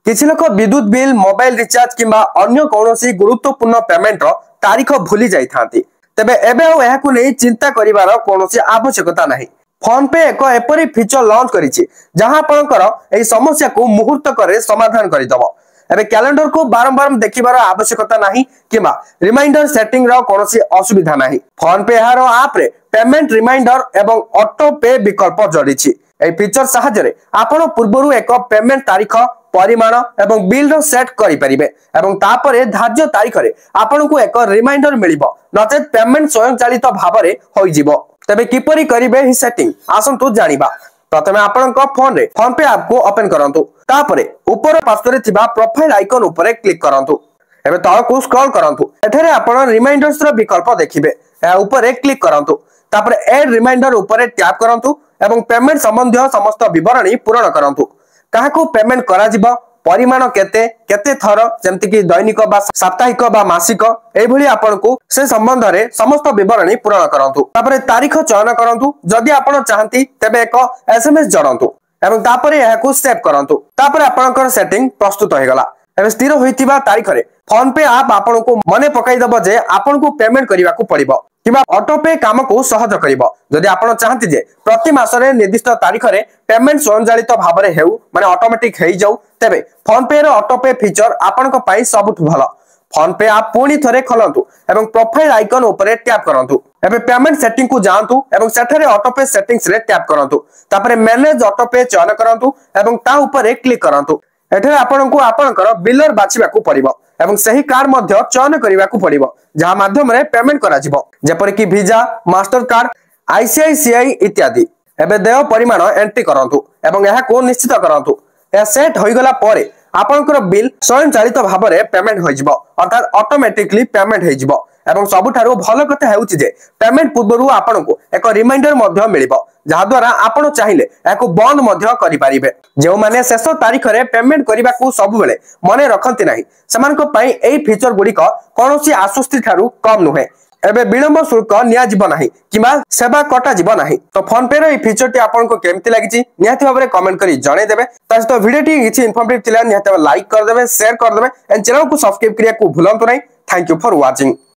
किछि लोक विद्युत बिल मोबाइल रिचार्ज किंबा अन्य कौनसी गुरुत्वपूर्ण पेमेंट रो तारीख भूली जाई थांती तेबे एबे ओ एहाकु नै चिंता करिवार कोनोसी आवश्यकता नाही। फोन पे एक एपरी फीचर लॉन्च करिछि जहां आपनकर एही समस्या को मुहूर्त करे समाधान करि दबो। एबे कैलेंडर को बारंबार देखिबार आवश्यकता नाही किबा रिमाइंडर सेटिंग रो कोनोसी असुविधा नाही। फोन पे हारो ऐप रे पेमेंट रिमाइंडर एवं ऑटो पे विकल्प जोड़िछि। एही फीचर सहायरे आपण पूर्वरु एक पेमेंट तारीख परिमाण एवं बिल रो सेट करि परिबे एवं तापरे धार्य तारीख रे आपण को एक रिमाइंडर मिलिबो नचेत पेमेंट स्वयंचालित भाबरे होई जिवो। तबे किपरि करिबे ही सेटिंग आसंतु जानिबा। प्रथमे आपनक फोन रे फोन पे ऐप को ओपन करंतु तापरे ऊपर पार्श्व रे थिबा प्रोफाइल आइकन ऊपर क्लिक करंतु। एबे तळकु स्क्रॉल करंतु एठरे आपण रिमाइंडर्स रो विकल्प देखिबे ए ऊपर क्लिक करंतु तापरे ऐड रिमाइंडर ऊपर टैप करंतु एवं पेमेंट संबंधी समस्त विवरणी पूर्ण करंतु। काहाकू पेमेंट करा जिवो परिमाण केते केते थर जेमति कि दैनिक बा साप्ताहिक बा मासिक ए भली आपनकू से संबंध रे समस्त विवरणी पूर्ण करंतु। तापरे तारीख चयन करंतु जदि आपण चाहंती तबे एक एसएमएस जोड़ंतु एवं तापरे एहाकू सेव करंतु। तापरे आपनकर सेटिंग प्रस्तुत हो गला। एबे स्थिर होइतिबा तारीख रे फोन पे ऐप आपनकू मने पकाई दबो जे आपनकू पेमेंट करिवा को पड़िबो किबा ऑटो पे काम को सहज करिवो। जदि आपण चाहंती जे प्रति मासरे निर्दिष्ट तारीख रे पेमेंट स्वयंचालित भाबरे हेउ माने ऑटोमेटिक हेइ जाउ तेबे फोन पे रो ऑटो पे फीचर आपनक पई सबुठ भलो। फोन पे ऐप पुणी थरे खोलंतु एवं प्रोफाइल आइकन ऊपर टैप करंतु। एबे पेमेंट सेटिंग को जानतु एवं सेठरे ऑटो पे सेटिंग्स रे टैप करंतु तापरे मैनेज ऑटो पे चयन करंतु एवं ता ऊपर क्लिक करंतु। एठरे आपनकू आपनकर बिलर बाछिबा को पड़िबो एवं सही कार्ड मध्य चयन करिवा को पड़िबो जहा माध्यम रे पेमेंट करा जिवो जेपर कि वीजा मास्टर कार्ड आईसीआईसीआई इत्यादि। एबे देय परिमाण एंट्री करंतु एवं एहा को निश्चित करंतु। ए सेट होई गला परे आपनकर बिल स्वयंचालित भाबरे पेमेंट होई जिवो अर्थात ऑटोमेटिकली पेमेंट होई जिवो एवं सबुठारु भलो कथा हेउची जे पेमेंट पूर्वरु आपनकू एक रिमाइंडर मध्य मिलिबो जहा द्वारा आपण चाहिले एको बंद मध्य करि परिबे। जे माने शेष तारीख रे पेमेंट करिबा को सब बेले मने रखंती नाही समानको पई एई फीचर गुडी को कोनोसी आश्वस्ति थारु कम नुहे। एबे विलंब शुल्क निया जीव नाही किबा सेवा कटा जीव नाही। तो फोन पे रो ई फीचर टी आपन को केमति लागिची निहाती भाबरे कमेंट करी जणे देबे। तास तो वीडियो टी किछि इन्फॉर्मेटिव थिला निहाती लाइक कर देबे शेयर कर देबे एंड चैनल को सब्सक्राइब करिया को भूलंतु नाही। Thank you for watching.